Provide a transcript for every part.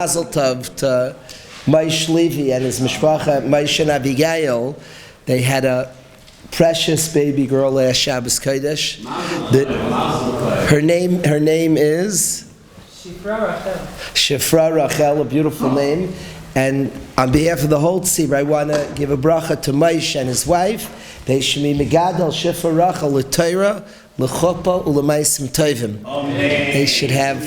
Mazel tov to Moshe Levi and his mishpacha, Moshe and Abigail. They had a precious baby girl last Shabbos Kodesh. Her name is Shifra Rachel, a beautiful name. And on behalf of the whole tzibur, I want to give a bracha to Moshe and his wife. They should be megadol Shifra Rachel l'Torah, l'chuppah, u'lemaisim tovim. They should have.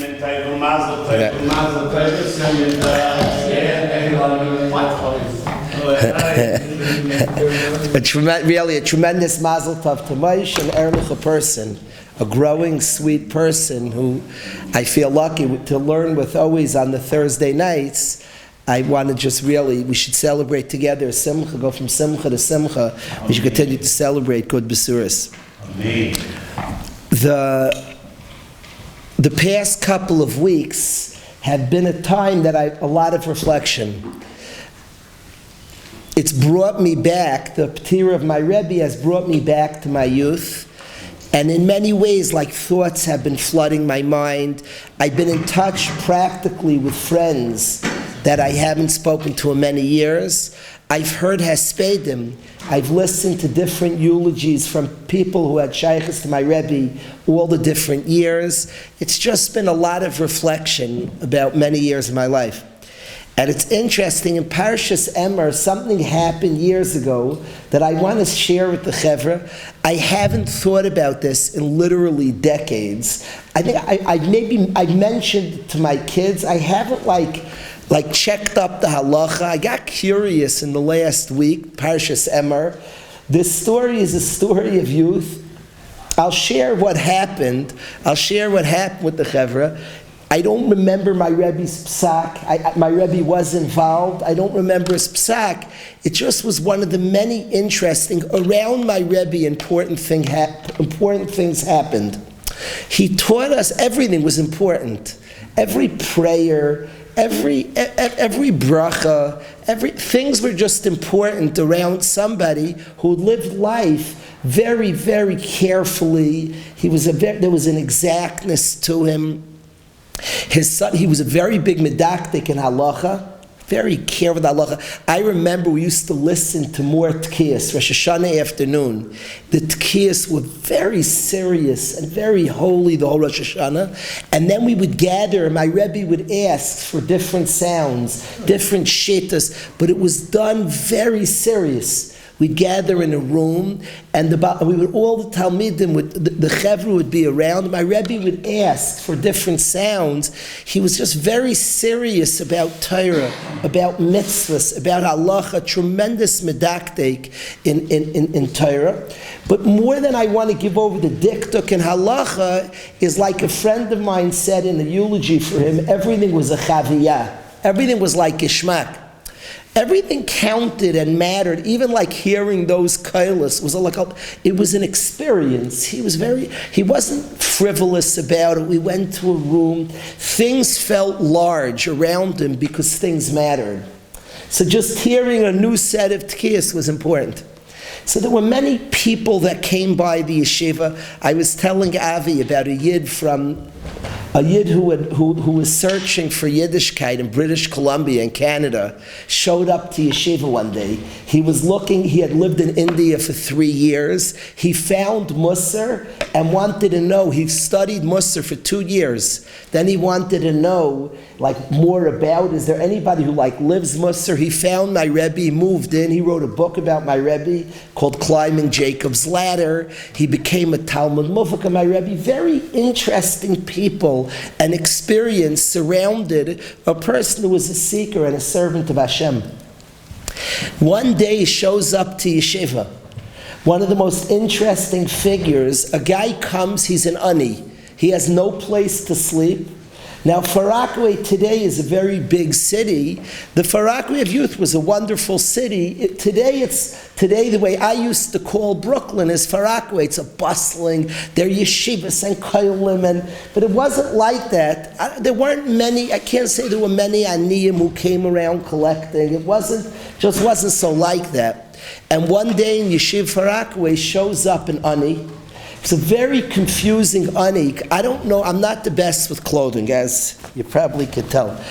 Really a tremendous mazel tov to Moshe, an ehrlich person, a growing, sweet person who I feel lucky to learn with always on the Thursday nights. I want to just really, we should celebrate together, simcha, go from simcha to simcha. We should continue to celebrate good besuras. Amen. The past couple of weeks have been a time that a lot of reflection. It's brought me back, the p'tira of my Rabbi has brought me back to my youth. And in many ways, like thoughts have been flooding my mind. I've been in touch practically with friends that I haven't spoken to in many years. I've heard haspedim. I've listened to different eulogies from people who had shaykhs to my Rebbe all the different years. It's just been a lot of reflection about many years of my life. And it's interesting, in Parshas Emor, something happened years ago that I want to share with the Chevra. I haven't thought about this in literally decades. I think I mentioned to my kids, I haven't like checked up the halacha. I got curious in the last week, Parshas Emor. This story is a story of youth. I'll share what happened. I'll share what happened with the Chevra. I don't remember my Rebbe's psak. My Rebbe was involved. I don't remember his psak. It just was one of the many interesting, around my Rebbe, important things happened. He taught us everything was important. Every prayer, every bracha, things were just important around somebody who lived life very, very carefully. There was an exactness to him. His son, he was a very big medaktik in halacha, very careful with halacha. I remember we used to listen to more tkiyas, Rosh Hashanah afternoon. The tkiyas were very serious and very holy, the whole Rosh Hashanah. And then we would gather, and my Rebbe would ask for different sounds, different shittas, but it was done very serious. We'd gather in a room, and we would all the Talmidim, the Chevra would be around. My Rebbe would ask for different sounds. He was just very serious about Torah, about mitzvahs, about halacha, tremendous medaktek in Torah. But more than I want to give over the diktuk in halacha, is like a friend of mine said in a eulogy for him, everything was a chaviyah. Everything was like gishmak. Everything counted and mattered, even like hearing those kailas it was an experience. He wasn't frivolous about it. We went to a room. Things felt large around him because things mattered. So just hearing a new set of tkiyas was important. So there were many people that came by the yeshiva. I was telling Avi about a yid who was searching for Yiddishkeit in British Columbia and Canada, showed up to yeshiva one day. He had lived in India for 3 years. He found Musar and wanted to know. He studied Musar for 2 years. Then he wanted to know more about, is there anybody who lives Musar? He found my Rebbe, he moved in, he wrote a book about my Rebbe called Climbing Jacob's Ladder. He became a Talmud Mufak of my Rebbe. Very interesting people and experience surrounded a person who was a seeker and a servant of Hashem. One day he shows up to yeshiva. One of the most interesting figures, a guy comes, he's an ani. He has no place to sleep. Now, Far Rockaway today is a very big city. The Far Rockaway of youth was a wonderful city. Today, the way I used to call Brooklyn is Far Rockaway. It's a bustling, there are yeshivas and koilim, but it wasn't like that. There weren't many, I can't say there were many aniyim who came around collecting. It wasn't so like that. And one day in Yeshiva Far Rockaway shows up an ani. It's a very confusing ani. I don't know, I'm not the best with clothing, as you probably could tell.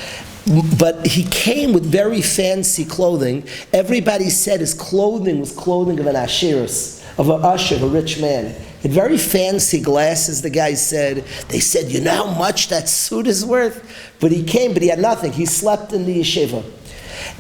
But he came with very fancy clothing. Everybody said his clothing was clothing of an asherus, of an usher, a rich man. He had very fancy glasses, the guy said. They said, you know how much that suit is worth? But he came, but he had nothing. He slept in the yeshiva.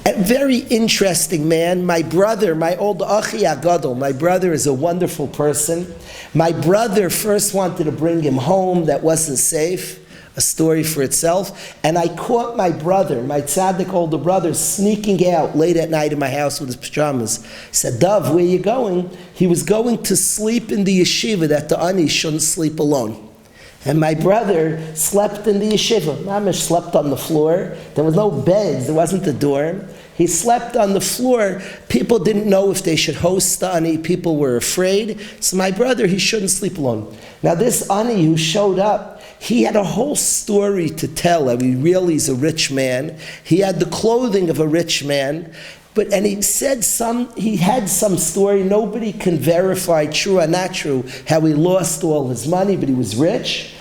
A very interesting man. My brother, my old Achi Agadol, my brother is a wonderful person. My brother first wanted to bring him home. That wasn't safe. A story for itself. And I caught my brother, my tzaddik older brother, sneaking out late at night in my house with his pajamas. He said, Dov, where are you going? He was going to sleep in the yeshiva that the ani shouldn't sleep alone. And my brother slept in the yeshiva. Mamish slept on the floor. There was no beds. There wasn't a dorm. He slept on the floor. People didn't know if they should host the ani. People were afraid. So my brother, he shouldn't sleep alone. Now this ani who showed up, he had a whole story to tell. I mean, really, he's a rich man. He had the clothing of a rich man. And he said he had some story. Nobody can verify, true or not true, how he lost all his money, but he was rich.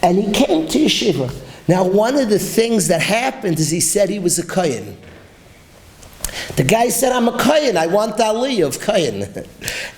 And he came to yeshiva. Now, one of the things that happened is he said he was a kohen. The guy said, I'm a kohen, I want the aliyah of kohen.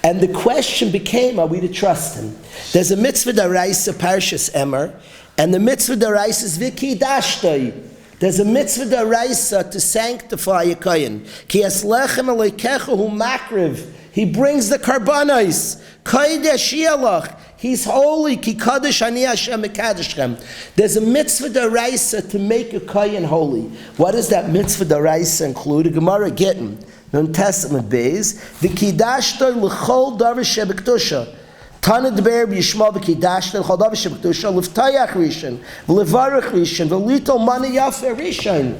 And the question became, are we to trust him? There's a mitzvah d'oraisa, Parshas Emor, and the mitzvah d'oraisa is v'kidashtoi. There's a mitzvah d'oraisa to sanctify a kohen. Ki es lechem aleikecha hu makriv. He brings the karbanos. Kodesh yelach. He's holy. Ki kadosh ani Hashem mekadeshchem. There's a mitzvah d'oraisa to make a kohen holy. What does that mitzvah d'oraisa include? A Gemara Gittin, Nun Testament Beis. V'kidashtoi l'chol davar shebektusha. Tana d'ber b'yishma v'kidashta l'chol davar shebektusha l'ftayach rishon v'levarach rishon v'litol mani yafer rishon.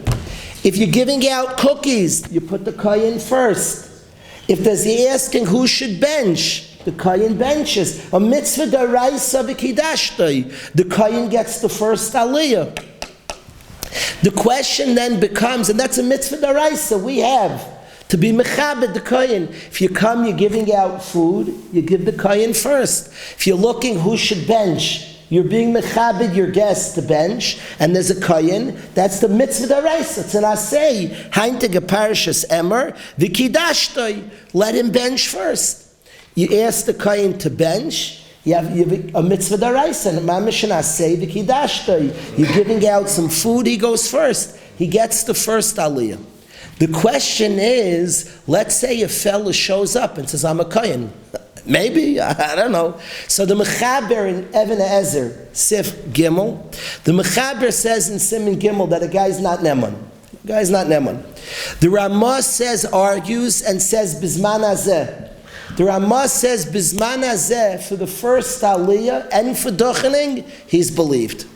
If you're giving out cookies, you put the kohen first. If there's the asking who should bench, the kohen benches. A mitzvah d'oraisa v'kidashtoi. The kohen gets the first aliyah. The question then becomes, and that's a mitzvah d'oraisa we have, to be mechabed the kohen. If you come, you're giving out food, you give the kohen first. If you're looking who should bench, you're being mechabed your guest to bench, and there's a kohen, that's the mitzvah d'oraisa. It's an asay, heintige Parshas Emor, v'kidashtoi, let him bench first. You ask the kohen to bench, you have a mitzvah d'oraisa, and mamish an asay v'kidashtoi. You're giving out some food, he goes first. He gets the first aliyah. The question is, let's say a fella shows up and says, I'm a kohen. Maybe, I don't know. So the Mechaber in Even Ezer, Sif Gimel, the Mechaber says in Siman Gimel that a guy's not Neman. A guy's not Neman. The Ramah argues and says Bizman Hazeh. The Ramah says Bizman Hazeh, for the first aliyah and for duchening, he's believed.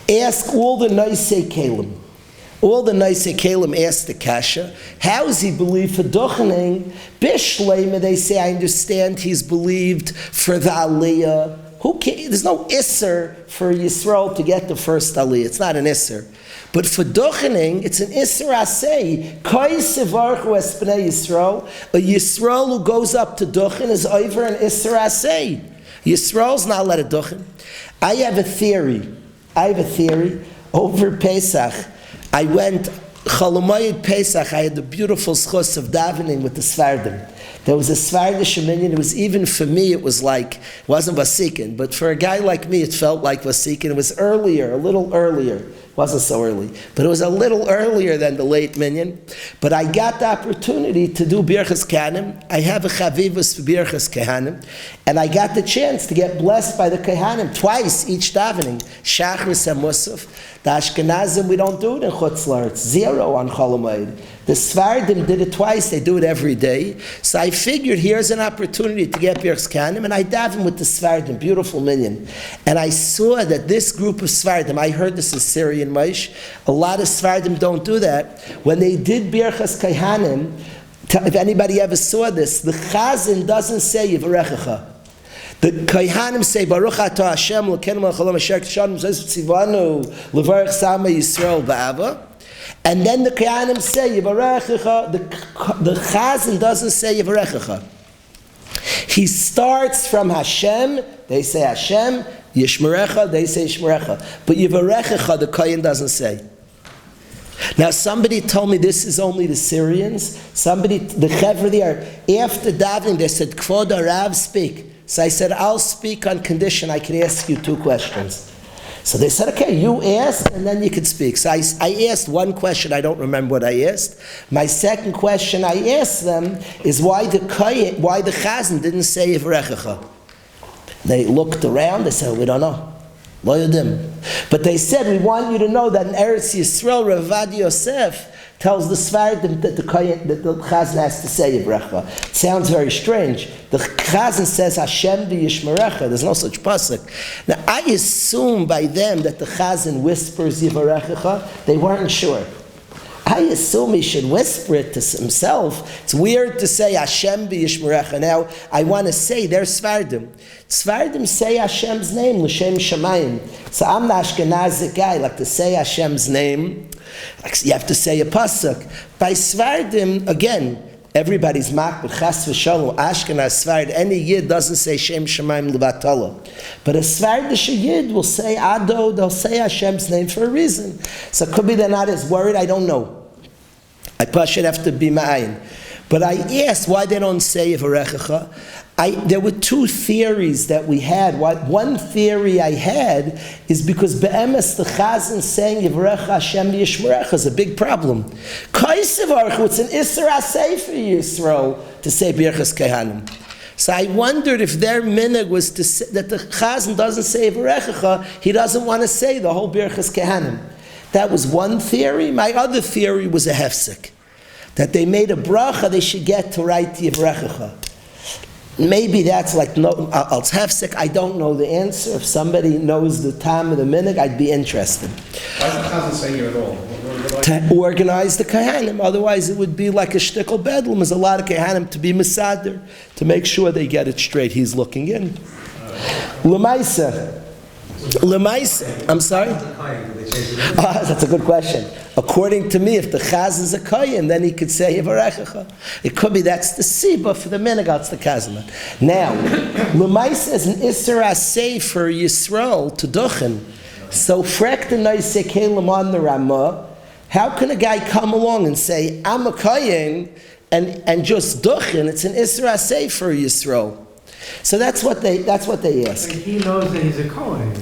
Ask all the Noisei Kalim. All the Noisei Kalim asked the Kasha, how is he believed for duchening? Bishleima, they say, I understand he's believed for the aliyah. There's no isser for Yisrael to get the first aliyah. It's not an isser. But for duchening, it's an isser asay. Koi sevarchu es b'nei Yisrael. A Yisrael who goes up to duchen is over an isser asay. Yisrael's not let a duchen. I have a theory. Over Pesach, I went Cholomayid Pesach. I had the beautiful schus of davening with the Sfardim. There was a Svardish minyan. It was, even for me, it was like, it wasn't Vasikin, but for a guy like me, it felt like Vasikin. It was earlier, a little earlier. It wasn't so early, but it was a little earlier than the late minyan. But I got the opportunity to do Birchas Kehanim. I have a Chavivus for Birchas Kehanim, and I got the chance to get blessed by the Kehanim twice each davening, Shachris and Musaf. The Ashkenazim, we don't do it in Chutz La'aretz, 0 on Chol Hamoed. The Sfardim did it twice, they do it every day. So I figured here's an opportunity to get Birchas Kehanim, and I daven with the Sfardim, beautiful minyan. And I saw that this group of Sfardim, I heard this in Syrian Maish, a lot of Sfardim don't do that. When they did Birchas Kehanim, if anybody ever saw this, the Chazan doesn't say Yivarechecha. The Kohanim say Baruch Atah Hashem L'keinu Melech Asher K'shanu Tzivanu L'varech Sama Yisrael Ba'ava, and then the Kohanim say Yivarechecha. The Chazan doesn't say Yivarechecha. He starts from Hashem. They say Hashem. Yishmerecha. They say Yishmerecha. But Yivarechecha the Kohen doesn't say. Now, somebody told me this is only the Syrians. The Chevra there, after davening, they said, Kavod Rav, speak. So I said, I'll speak on condition I can ask you 2 questions. So they said, okay, you ask, and then you can speak. So I asked one question, I don't remember what I asked. My second question I asked them is why the Chazan didn't say Yivrechecha. They looked around, they said, we don't know. Lo yodim. But they said, we want you to know that in Eretz Yisrael, Rav Yosef tells the Svardim that the Chazan has to say Yivrecha. It sounds very strange. The Chazan says Hashem v'yishmerecha. There's no such pasuk. Now I assume by them that the Chazan whispers Yivrecha. They weren't sure. I assume he should whisper it to himself. It's weird to say Hashem v'yishmerecha. Now I want to say they're Svardim. Svardim say Hashem's name, L'Shem Shamayim. So I'm the Ashkenazic guy, like to say Hashem's name. You have to say a pasuk. By Svardim, again, everybody's makbid, chas v'shalom, Ashkenaz, Svard, any Yid doesn't say Shem Shemaim L'Vatala. But a Svardish Yid will say Ado, they'll say Hashem's name for a reason. So it could be they're not as worried, I don't know. I probably should have to be ma'ayin. But I asked why they don't say Yivrechecha. There were 2 theories that we had. One theory I had is because be'emes the Chazan saying Yivrecha Hashem Yishmerecha is a big problem. Kaisevarchu, it's an Isser Asay for Yisrael to say Birchas Kehanim. So I wondered if their minhag was to say, that the Chazan doesn't say Yivrecha, he doesn't want to say the whole Birchas Kehanim. That was one theory. My other theory was a hefsek, that they made a bracha, they should get to write Yivrecha. Maybe that's like no, I'll hefsek. I don't know the answer. If somebody knows the time of the minhag, I'd be interested. Why is the Chazan saying it at all? To organize the Kehanim. Otherwise, it would be like a shtickle bedlam. There's a lot of Kehanim to be Mesader, to make sure they get it straight. He's looking in. Lemaisa, I'm sorry? That's a good question. According to me, if the Chaz is a Kohen, then he could say Yivarechecha. It could be that's the Siba for the Minhag, the Kazman. Now, Lemaisa is an Isser Asay for Yisrael to Duchen. So, Frek the Noisei Kelim on the Ramah, how can a guy come along and say, I'm a Kohen, and just Duchen? It's an Isser Asay for Yisrael. So that's what they ask. But he knows that he's a Kohen.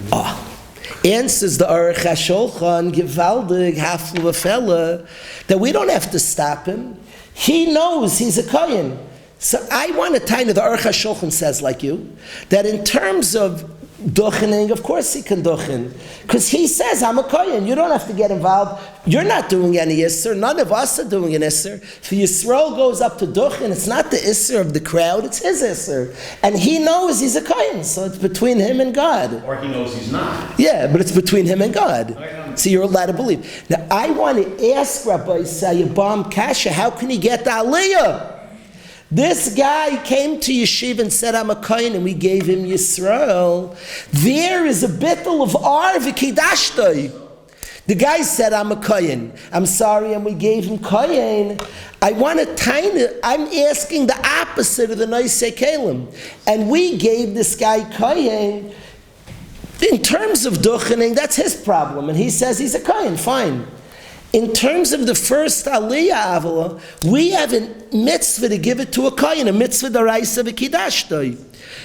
Answers the Aruch HaShulchan, Gewaldig, Haflu Fella, that we don't have to stop him. He knows he's a Kohen. So I want to tell you, the Aruch HaShulchan says like you, that in terms of duchening, of course he can duchen. Because he says, I'm a Kohen, you don't have to get involved. You're not doing any Isser, none of us are doing an Isser. If Yisrael goes up to duchen, it's not the Isser of the crowd, it's his Isser. And he knows he's a Kohen, so it's between him and God. Or he knows he's not. Yeah, but it's between him and God. So you're allowed to believe. Now, I want to ask Rabbi Sayabam Kasha, how can he get the Aliyah? This guy came to Yeshiva and said, I'm a Kohen, and we gave him Yisrael. There is a bittul of R v'kidashtoi. The guy said, I'm a Kohen. I'm sorry, and we gave him Kohen. I'm asking the opposite of the Noisei Kelim. And we gave this guy Kohen. In terms of duchening, that's his problem. And he says he's a Kohen, fine. In terms of the first Aliyah Avala, we have a mitzvah to give it to a Kohen, a mitzvah d'oraisa v'kidashtoi.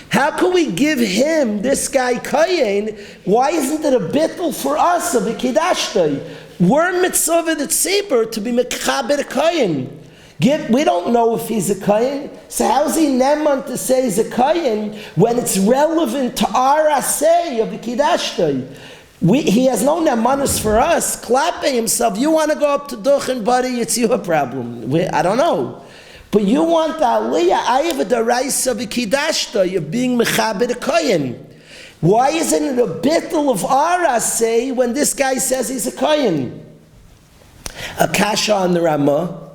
How can we give him, this guy Kohen, why isn't it a bittul for us of v'kidashtoi? We're mitzvah the tzibur to be mechaber Kohen. We don't know if he's a Kohen, so how's he neman to say he's a Kohen when it's relevant to our asay of v'kidashtoi? He has no nemanis for us, clapping himself. You want to go up to Duchen, buddy, it's your problem. I don't know. But you want the Aliyah, I have a deraisa v'kidashta, you're being mechaber a Kohen. Why isn't it a bittul of our asay when this guy says he's a Kohen? A kasha on the Ramah.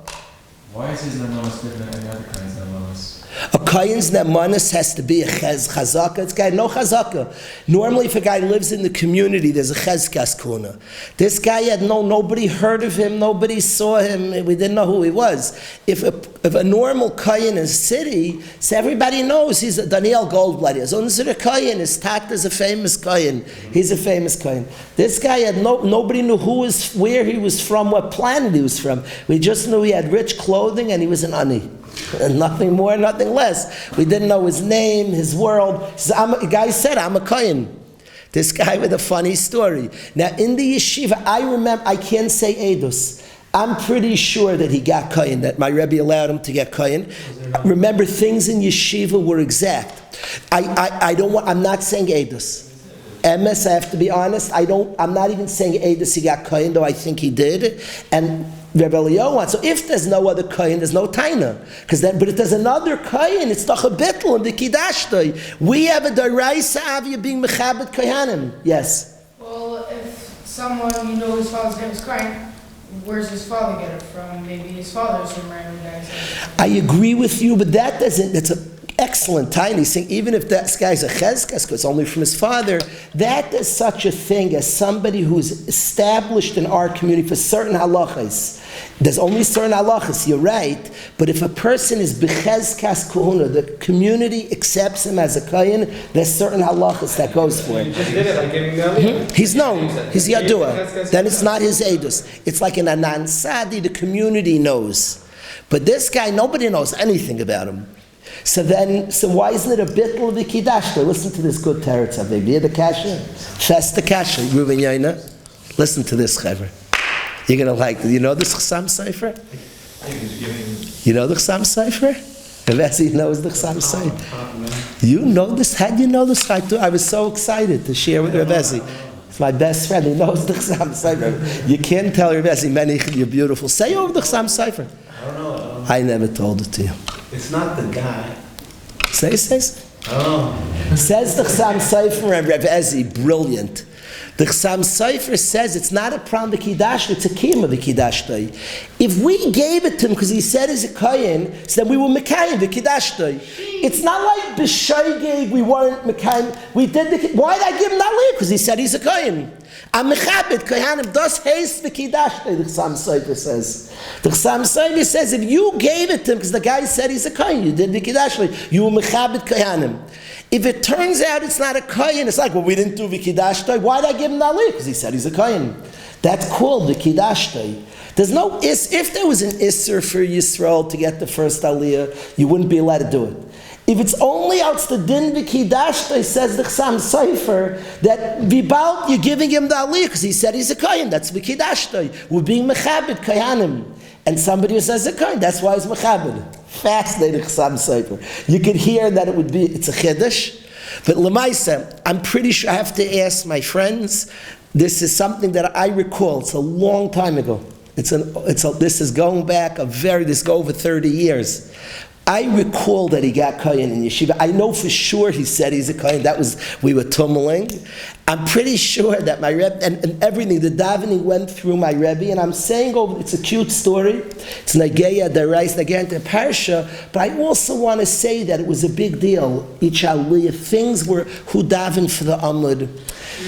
Why is his nemanis different than any other kinds of nemanis? A kohen's nemanis has to be a chazaka. It's guy no chazaka. Normally, if a guy lives in the community, there's a chezkas kuna. This guy had nobody heard of him, nobody saw him. We didn't know who he was. If a normal kohen in a city, so everybody knows he's a Daniel Goldblatt. His unser kohen, his tata's a famous kohen. He's a famous kohen. This guy had nobody knew where he was from, what planet he was from. We just knew he had rich clothing and he was an ani. And nothing more, nothing less. We didn't know his name, his world. The guy said, I'm a kohen. This guy with a funny story. Now, in the yeshiva, I remember, I can't say edus. I'm pretty sure that he got kohen, that my Rebbe allowed him to get kohen. Remember, things in yeshiva were exact. I'm not saying edus. Emes, I have to be honest, I'm not even saying edus he got kohen, though I think he did. And Rebbe Eliyahu wants. So if there's no other kohen, there's no taina. But if there's another kohen, it's doch a bittul in the kiddushtoi. We have a daraisa avia being mechabed kohanim. Yes. Well, if someone his father's name is kohen, where's his father get it from? Maybe his father's some random guy. I agree with you, but that doesn't. That's an excellent taina. He's saying even if that guy's a chezkas, it's only from his father. That is such a thing as somebody who's established in our community for certain halachas. There's only certain halachas, you're right, but if a person is b'chezkas kuhuna, the community accepts him as a kohen, there's certain halachas that goes for him. You just did it by giving the aliyah. He's known, he's yadua. Then it's not his edus. It's like an anan sadi, the community knows. But this guy, nobody knows anything about him. So why isn't it a bittul of the kiddushtoi? Listen to this good teretz, Rabbi. You hear the kasha? Fast the kasha, Reuven Yaina. Listen to this, Chaver. You're going to like, you know the Chasam Sefer? You know the Chasam Sefer? Rebbe knows the Chasam Sefer. You know this? How do you know this? I was so excited to share with Rebbe. It's my best friend. He knows the Chasam Sefer. You can't tell Rebbe, many, you're beautiful. Say over the Chasam Sefer. I don't know. I never told it to you. It's not the guy. Say. I don't know. Says the Chasam Sefer and Rebbe Ezi, brilliant. The Chasam Sefer says it's not a problem of Kiddush, it's a kiyum of the Kiddush. If we gave it to him because he said he's a kohen, so then we were mekayim the Kiddush. It's not like B'shai gave, we weren't mekayim. We did the. Why did I give him that leave? Because he said he's a kohen. I'm mechabed kohanim das haste the Kiddush. The Chasam Sefer says. The Chasam Sefer says if you gave it to him because the guy said he's a kohen, you did the Kiddush. You were mechabed kohanim. If it turns out it's not a kohen, it's like, well, we didn't do v'kiddushtoi. Why did I give him that leave? Because he said he's a kohen. That's called v'kiddushtoi. There's no if there was an isser for Yisrael to get the first aliyah, you wouldn't be allowed to do it. If it's only out the din v'kiddushtoi, says the Chasam Sefer, that v'bal you're giving him the aliyah because he said he's a kohen. That's v'kiddushtoi. We're being mechabed kohanim. And somebody who says a kohen, that's why he's mechabed. Fascinating Chasam Sefer. You could hear that it's a chiddush, but lemaisa, I'm pretty sure I have to ask my friends. This is something that I recall. It's a long time ago. This is going back this go over 30 years. I recall that he got kohen in yeshiva. I know for sure he said he's a kohen. We were tumbling. I'm pretty sure that my Rebbe, and everything, the davening went through my Rebbe, and I'm saying it's a cute story. It's Nageya, Derais, Nageya, the Parsha, but I also want to say that it was a big deal. Each aliyah, things were, who davened for the Amud.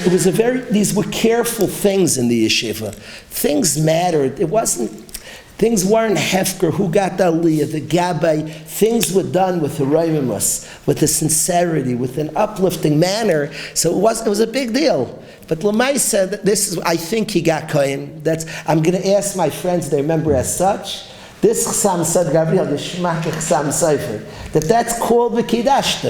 It was these were careful things in the yeshiva. Things mattered. Things weren't hefker, who got the aliyah, the gabay. Things were done with the raimus, with a sincerity, with an uplifting manner. So it was a big deal. But Lamai said, I think he got kohen. I'm going to ask my friends, they remember as such. This Chasam said, Gabriel, the Shmach Chasam Sefer, that's called the Kiddush.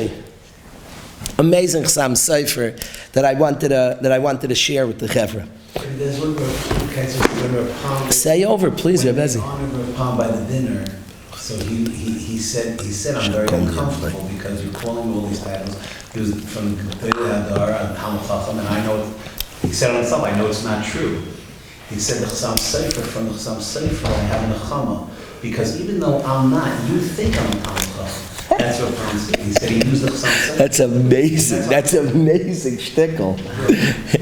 Amazing Chasam Sefer that I wanted to share with the Chevra. There's one where say over, please, Rabbi. Honored Palm by the dinner. So he said I'm very uncomfortable because you're calling me all these titles. He was from the Hadar and Ham Chacham, and I know he said on himself, I know it's not true. He said the Chasam Sefer, from the Chasam Sefer I have a nechama, because even though I'm not, you think I'm a Ham Chacham. That's what he said. He used the something. That's amazing. That's amazing shtickle.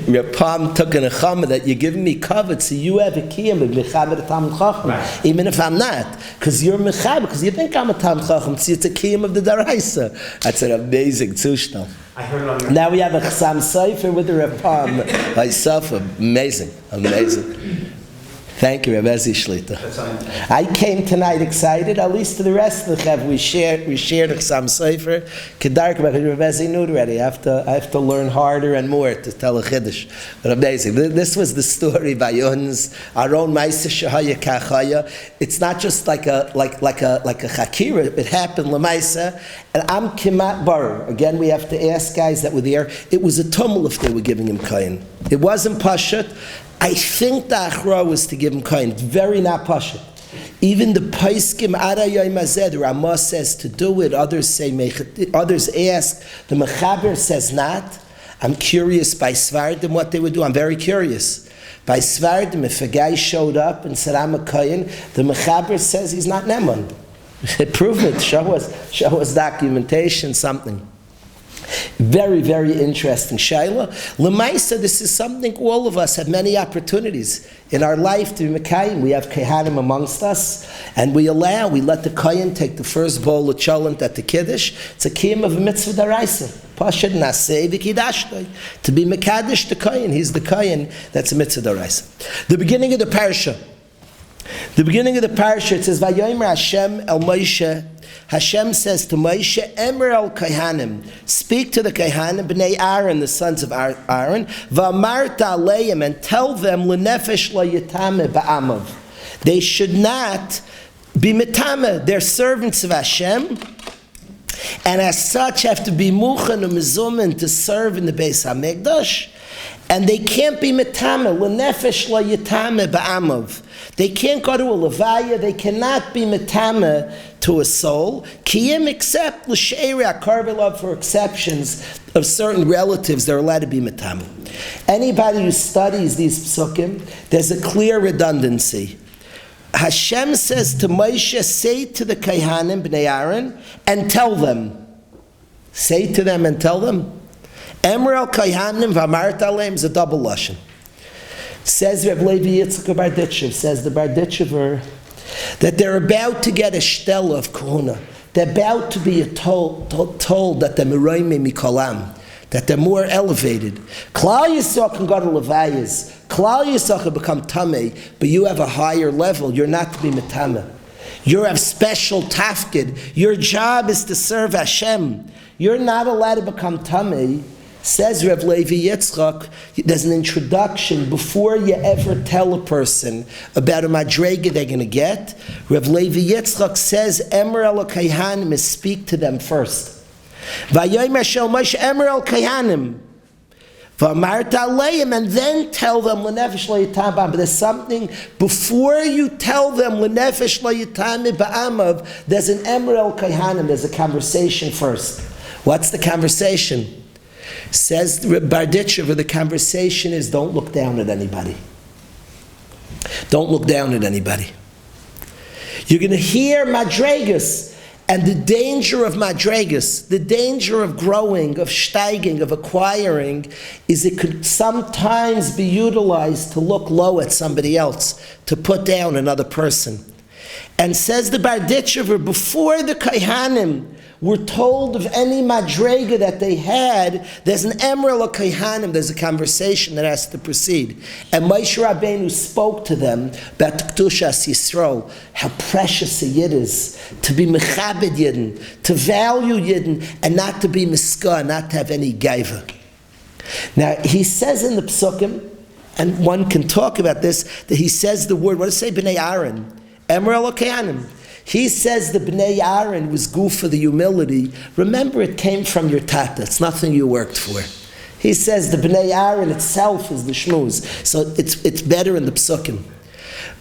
Your palm took an achama that you're giving me kavod, so you have a kiyam of mechaber tam chacham, even if I'm not, because you're mechaber, because you think I'm a tam chacham. See, it's a kiyam of the daraisa. That's an amazing zushtal. I heard it on your... Now we have a chasam sefer with the Rapam. Myself, amazing. Thank you, Rabbi Shlita. I came tonight excited, at least to the rest of the Chav. We shared a Chasam Sefer. Kedark, Rabbi knew already. I have to learn harder and more to tell a Chiddush. But amazing. This was the story by Yun's, our own Maisa Shahaya Kachaya. It's not just like a Chakira. It happened Lamaisa. And I'm Kimat Bar. Again, we have to ask guys that were there. It was a tumult if they were giving him Kain. It wasn't Pashat. I think the achra was to give him kain. It's very not pashat. Even the paiskim arayay mazed, Ramah says to do it. Others say others ask. The mechaber says not. I'm curious by Svardim what they would do. I'm very curious. By Svardim, if a guy showed up and said I'm a kain, the mechaber says he's not neman. Prove it. Show us documentation. Something. Very, very interesting. Shaila. Lemaisa, this is something all of us have many opportunities in our life to be Mekayim. We have Kehanim amongst us, and we let the Kayin take the first bowl of cholent at the Kiddush. It's a Kiyam of a mitzvah daraisa. Pashad nasei v'kidashtoi. To be Mekadesh the Kayin. He's the Kayin. That's a mitzvah daraisa. The beginning of the parasha. It says, Vayomer Hashem el Moshe. Hashem says to Moshe, Emer el Kaihanim, speak to the Kaihanim, b'nei Aaron, the sons of Aaron, v'amarta aleim, and tell them, l'nefesh lo yitame ba'amav. They should not be mitame. They're servants of Hashem, and as such have to be muchen and mezumen to serve in the Beis HaMikdash, and they can't be mitame, l'nefesh lo yitame ba'amav. They can't go to a levaya, they cannot be mitame to a soul, kiyim except l'sheiri akarvelav, for exceptions of certain relatives, they're allowed to be mitame. Anybody who studies these psukim, there's a clear redundancy. Hashem says to Moshe, say to the Kaihanim, b'nei Aaron, and tell them. Say to them and tell them. Emer al Kaihanim v'amart aleim is a double lashon. Says Reb Levi Yitzchak Barditchev, says the Barditchever, that they're about to get a shtel of kahuna. They're about to be told that they're meroime mikolam, that they're more elevated. Klal Yisrael can go to levayas. Klal Yisrael can become tamei, but you have a higher level. You're not to be metame. You have special tafkid. Your job is to serve Hashem. You're not allowed to become tamei. Says Reb Levi Yitzchak, there's an introduction before you ever tell a person about a madrega they're going to get. Reb Levi Yitzchak says, Emer el Kaihanim, is speak to them first. Vayomer shel Moshe Emer el Kaihanim, v'amarta aleim, and then tell them l'nefesh lo yitam ba'amav. But there's something before you tell them l'nefesh lo yitam ba'amav. There's an Emer el Kaihanim. There's a conversation first. What's the conversation? Says Barditchever, the conversation is don't look down at anybody. Don't look down at anybody. You're going to hear madregas, and the danger of madregas, the danger of growing, of steiging, of acquiring, is it could sometimes be utilized to look low at somebody else, to put down another person. And says the Barditchever, before the Kaihanim were told of any madrega that they had, there's an emerald of Kaihanim, there's a conversation that has to proceed. And Moshe Rabbeinu spoke to them about Kedushas Yisrael, how precious a Yid is, to be mechabed Yidden, to value Yidden, and not to be miskah, not to have any gaiva. Now, he says in the Psukim, and one can talk about this, that he says the word, what does it say, B'nei Aaron? Emerald of Kaihanim. He says the Bnei Aaron was goof for the humility. Remember, it came from your tata. It's nothing you worked for. He says the Bnei Aaron itself is the shmuz. So it's better in the psukim.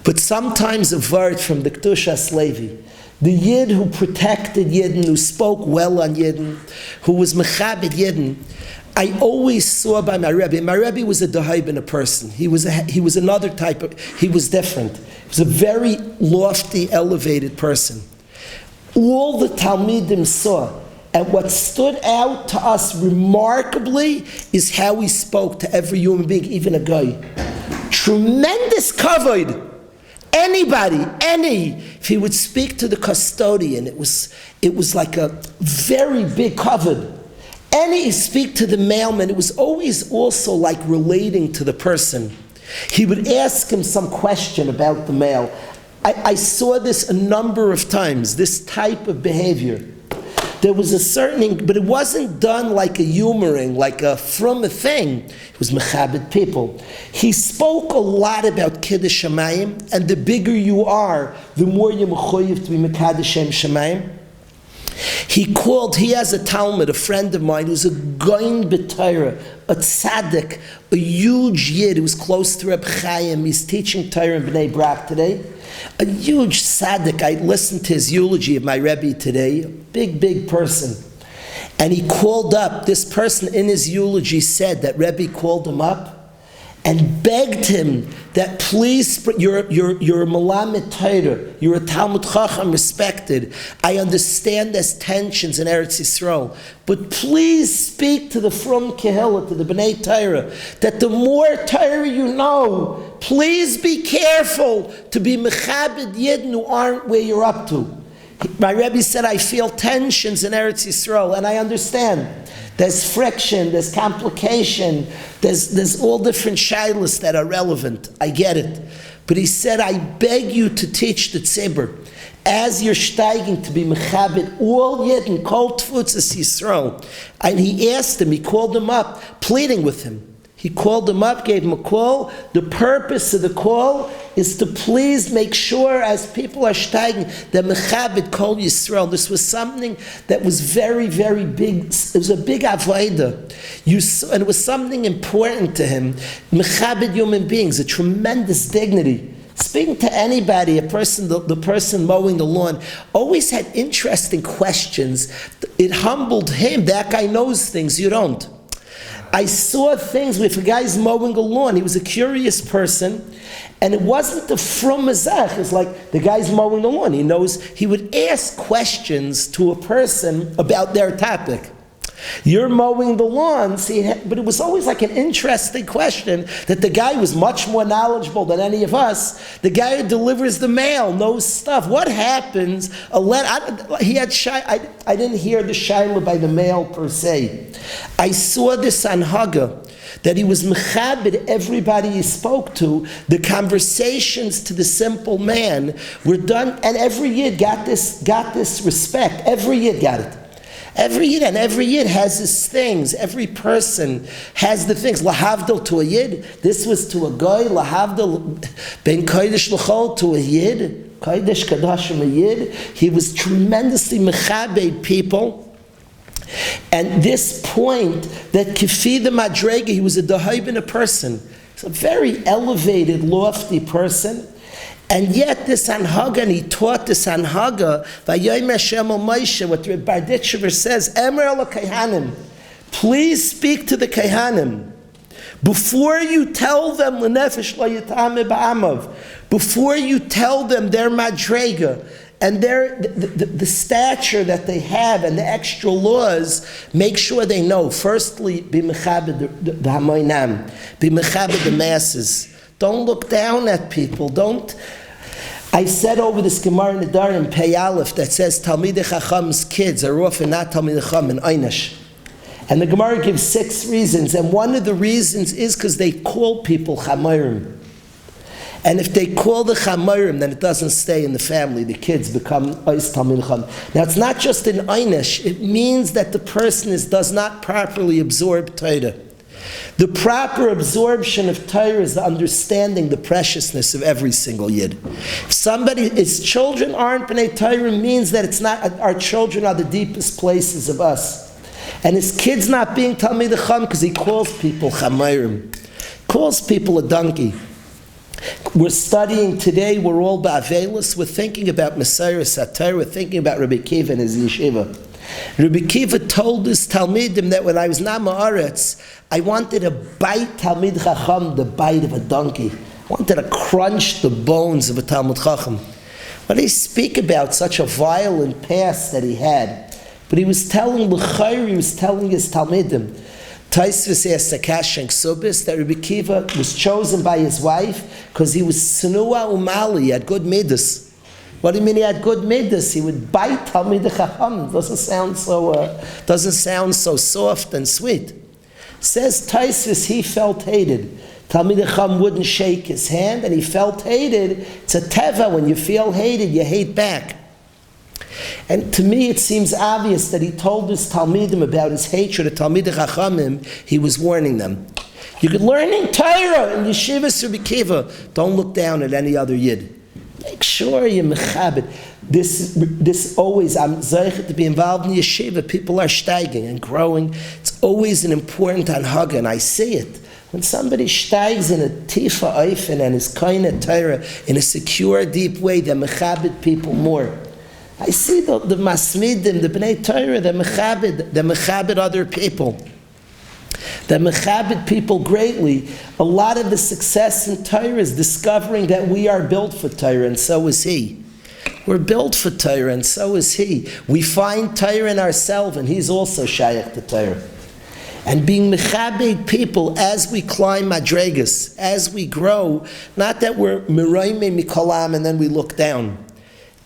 But sometimes a word from the Kedushas Levi, the Yid who protected Yidden, who spoke well on Yidden, who was mechabed Yidden, I always saw by my Rebbe was a dahaibin person. He was another type of, he was different. He was a very lofty, elevated person. all the Talmidim saw. And what stood out to us remarkably is how he spoke to every human being, even a guy. Tremendous kavod. Anybody, if he would speak to the custodian, it was like a very big kavod. He speak to the mailman, it was always also like relating to the person. He would ask him some question about the mail. I saw this a number of times, this type of behavior. There was a certain, but it wasn't done like a humoring, like from a thing. It was mechabed people. He spoke a lot about Kiddush Shamayim, and the bigger you are, the more you're mechoyev to be mekadesh Shem Shamayim. He has a Talmud, a friend of mine, who's a goyin b'Torah, a tzaddik, a huge yid who was close to Reb Chaim. He's teaching Torah in Bnei Brak today. A huge tzaddik. I listened to his eulogy of my Rebbe today. A big person. And he called up, this person in his eulogy said that Rebbe called him up and begged him that please, you're a Melamed Torah, you're a Talmud Chacham respected. I understand there's tensions in Eretz Yisrael, but please speak to the Frum Kehillah, to the Bnei Torah, that the more Torah you know, please be careful to be mechabed yidden who aren't where you're up to. My Rebbe said, I feel tensions in Eretz Yisrael, and I understand. There's friction, there's complication, there's all different shilas that are relevant. I get it. But he said, I beg you to teach the tzibur, as you're steiging to be mechabed, all yidden, kol tfutzas Yisrael. And he asked him, he called him up, pleading with him. He called him up, gave him a call. The purpose of the call is to please make sure, as people are steiging, that mechabed kol Yisrael. This was something that was very, very big. It was a big avodah. And it was something important to him. Mechabed human beings, a tremendous dignity. Speaking to anybody, a person, the person mowing the lawn, always had interesting questions. It humbled him. That guy knows things you don't. I saw things with a guy's mowing a lawn. He was a curious person, and it wasn't the from mazach. It's like the guy's mowing the lawn. He knows. He would ask questions to a person about their topic. You're mowing the lawn, but it was always like an interesting question that the guy was much more knowledgeable than any of us. The guy who delivers the mail knows stuff. What happens? I didn't hear the shaila by the mail per se. I saw this on Haga, that he was mechabed everybody he spoke to. The conversations to the simple man were done, and every yid got this respect. Every yid got it. Every yid has his things. Every person has the things. Lahavdil to a yid. This was to a guy. Lahavdil ben kodesh l'chol to a yid. Kodesh kadashim a yid. He was tremendously mechabed people. And this point that Kifi the Madrega, he was a dahaibin person. He's a very elevated, lofty person. And yet this Anhaga, and he taught this Anhaga, Vayomer Hashem al Moshe, what Rabbi Barditchever says, Emer el Kehanim, please speak to the Kehanim. Before you tell them, L'nefesh lo yitame ba'amav, before you tell them their madrega, and the stature that they have, and the extra laws, make sure they know. Firstly, be mechabed the hamoinam, be mechabed the masses. Don't look down at people. I said over this Gemara in the Darim, Pei Aleph, that says Talmidei Chacham's kids are often not Talmidei Chacham in Einish. And the Gemara gives 6 reasons, and one of the reasons is because they call people Chamayrim. And if they call the Chamayrim, then it doesn't stay in the family. The kids become Ois Talmidei Chacham. Now it's not just in Einish, it means that the person does not properly absorb Torah. The proper absorption of Torah is understanding the preciousness of every single yid. If his children aren't B'nai Torah, means that it's not, our children are the deepest places of us. And his kid's not being Talmidei Chacham because he calls people Chamayrim. Calls people a donkey. We're studying today, we're all Ba'avelis, we're thinking about Messiah Satar, we're thinking about Rabbi Kiva and his yeshiva. Rabbi Kiva told his Talmidim that when I was Nama Aretz, I wanted to bite Talmid Chacham, the bite of a donkey. I wanted to crunch the bones of a Talmud Chacham. When they speak about such a violent past that he had, but he was telling L'chayr, he was telling his Talmidim, Taisvis asked Akash and Ksubis that Rabbi Kiva was chosen by his wife because he was Snua Umali, he had good midas. What do you mean he had good midas? He would bite Talmidei Chacham. Doesn't sound so soft and sweet. Says Taisvis he felt hated. Talmidei Chacham wouldn't shake his hand, and he felt hated. It's a teva. When you feel hated, you hate back. And to me, it seems obvious that he told his Talmidim about his hatred of Talmidei Chachamim. He was warning them. You could learn in Torah and Yeshivas Rabbi Kiva. Don't look down at any other yid. Make sure you're mechabed. This always, I'm zeichet to be involved in yeshiva. People are steiging and growing. It's always an important anhaga, and I see it. When somebody steigs in a tifa oifen and is kaina Torah in a secure, deep way, they're mechabed people more. I see the masmidim, the bnei Torah, they're mechabed other people. They're mechabed people greatly. A lot of the success in Torah is discovering that we are built for Torah, and so is he. We're built for Torah, and so is he. We find Torah in ourselves, and he's also shayach to Torah. And being mechabed people as we climb madregas, as we grow, not that we're miraymei mikolam and then we look down.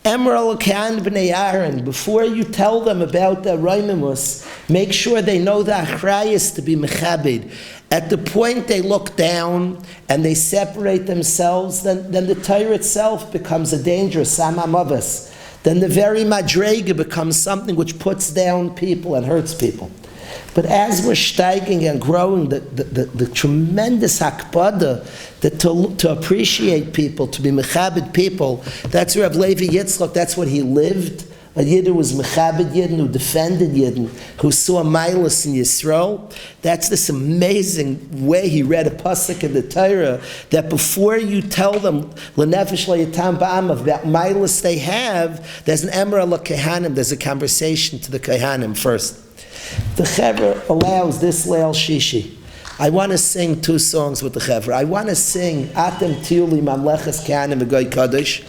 Emerald Khan b'nei Aaron, before you tell them about the Raimamus, make sure they know the achrayas to be mechabed. At the point they look down and they separate themselves, then the Torah itself becomes a dangerous samamavas. Then the very madrega becomes something which puts down people and hurts people. But as we're steiging and growing, the tremendous hakpada, to appreciate people, to be mechabed people, that's Rav Levi Yitzchak, that's what he lived. A Yid who was mechabed Yidden, who defended Yidden, who saw Milas in Yisrael. That's this amazing way he read a pasuk in the Torah, that before you tell them l'nefesh layatam ba'am about Milas they have, there's an emra l'kehanim, there's a conversation to the kehanim first. The Chevra allows this Leil Shishi. I want to sing two songs with the Chevra. I want to sing Atem Tiuli Mamleches Kehanim V'Goy Kadosh.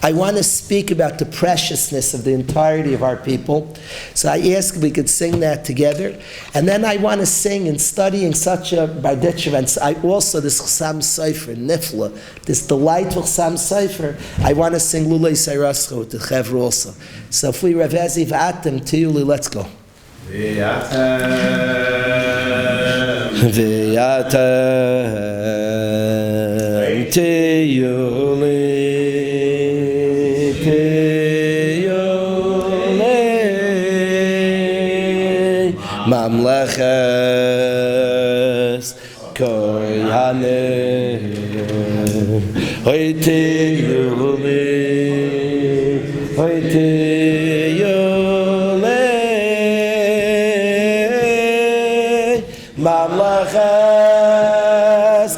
I want to speak about the preciousness of the entirety of our people. So I ask if we could sing that together. And then I want to sing in studying such a Barditchev, and I also this Chasam Sofer, Nifla, this delightful Chasam Sofer, I want to sing Lulei Sairascha with the Chevra also. So if we Ravezi V'Atem Tiuli, let's go. V'yatem tiyuli mamleches koyanim hoy tiyuli Mamlachas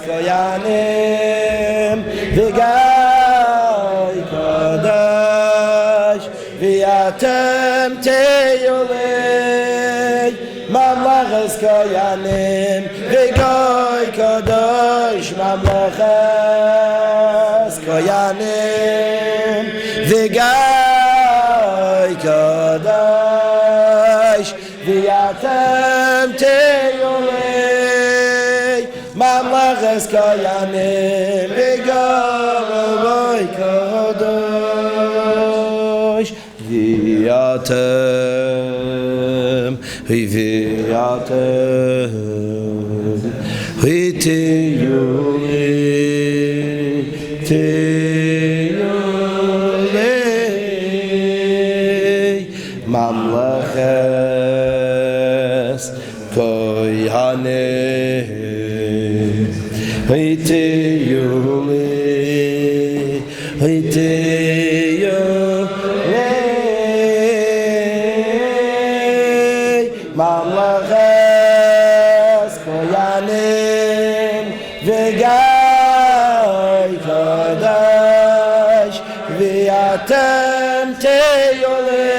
koyanim v'gai kodash v'yatem teyolei Mamlachas koyanim v'gai kodash Mamlachas koyanim v'gai kodash v'yatem teyolei Mamlachas koyanim v'gai kodash v'yatem teyolei Mamlachas koyanim Mamlachas koyanim v'gai kodash v'yatem teyolei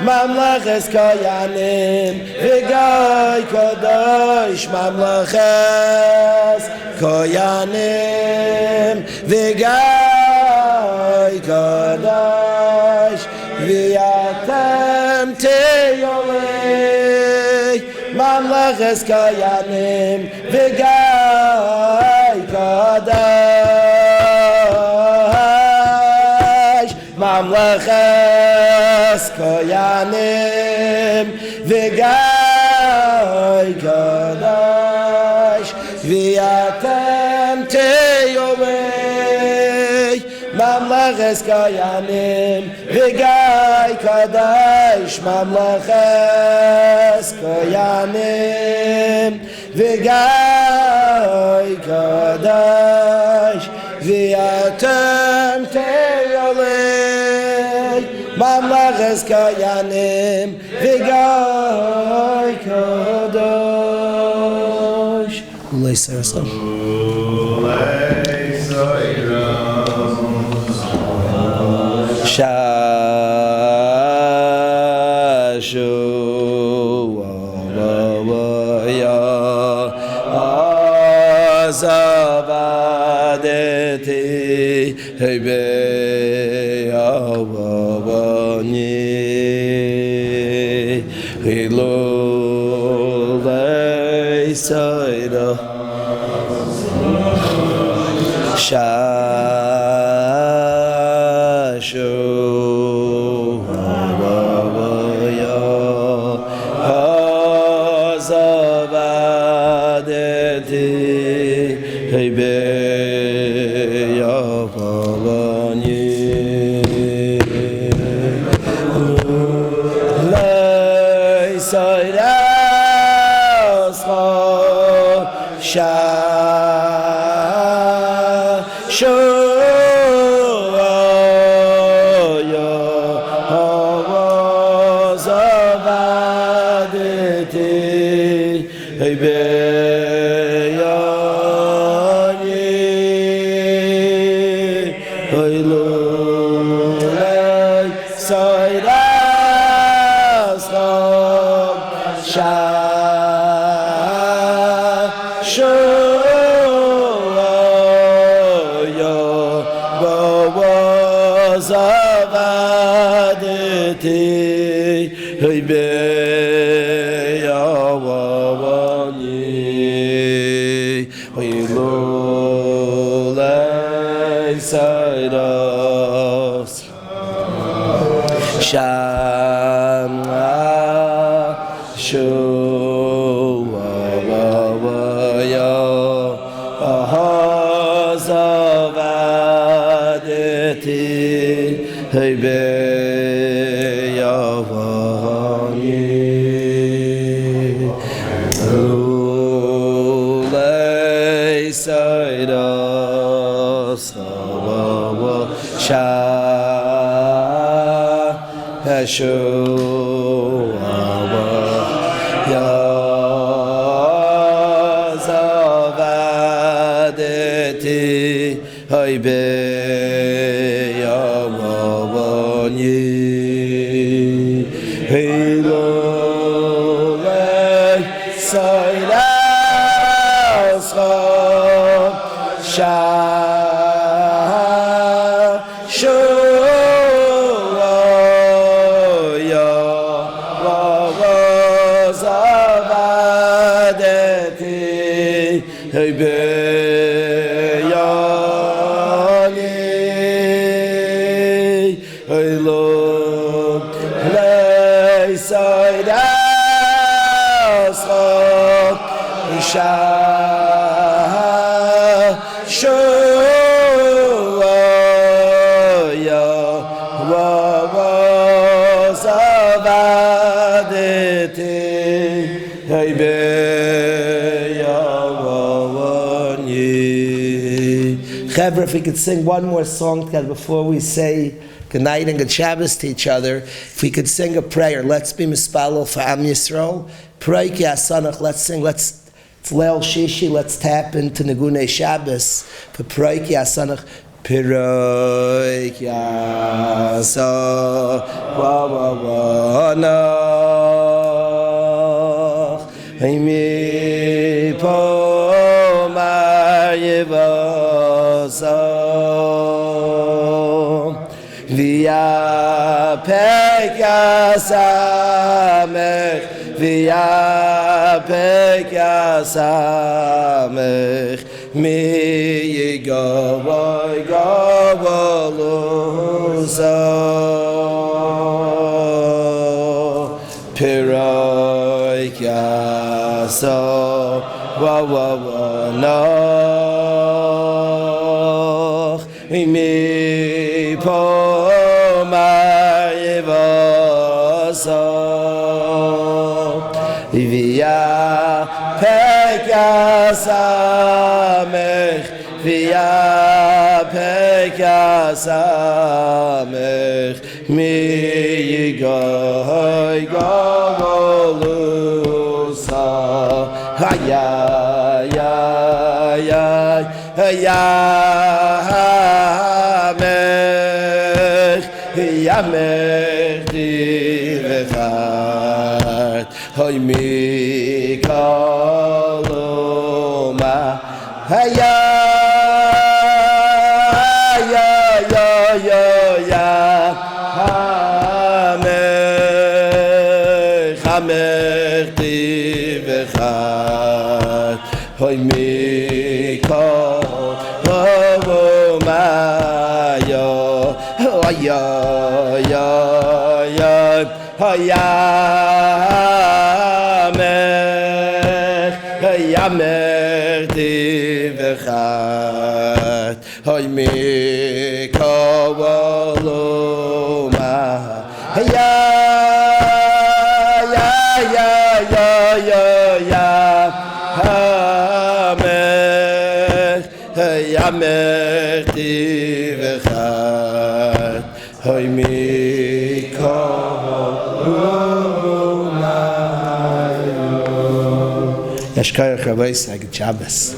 Mamlachas koyanim v'gai kodash Mamlachas koyanim v'gai Kadash V'yatem Teyolei Mamleches Kayanim V'gai Kadash Mamleches Kayanim V'gai Kadash V'yatem Teyolei Mamleches Kayanim V'gai Kadash Mamleches Kayanim V'gai Kadash V'yatem Teyolei Mamleches Kayanim V'gai Kadash Ulei Sarasam Shashu Avaya Azavadeti Hebe Avavani Hilulei Saira Shashu Avaya Azavadeti Hebe Avavani Lei Saira If we could sing one more song together before we say good night and good Shabbos to each other, if we could sing a prayer, let's be mispalel for Am Yisrael. Pray ki asanach, let's sing, it's Leil Shishi, let's tap into Negunei Shabbos for Pray ki asanach. Pray ki asanach, mi po ma yiva. ויאפק יסמך, ויאפק יסמך, מי יגבוי גבולוסו, פירויק יסו, נוח, מי פה מריבוסו, ויאפק יסמך, ויאפק יסמך, מי יגוי גבולוסו, ימך דיברת, הוי מקלומה, ימך דיברת, הוי מקלומה, ימך דיברת, הוי מקלומה, ימך דיברת, הוי מקלומה. יש כוח רבי, good Shabbos.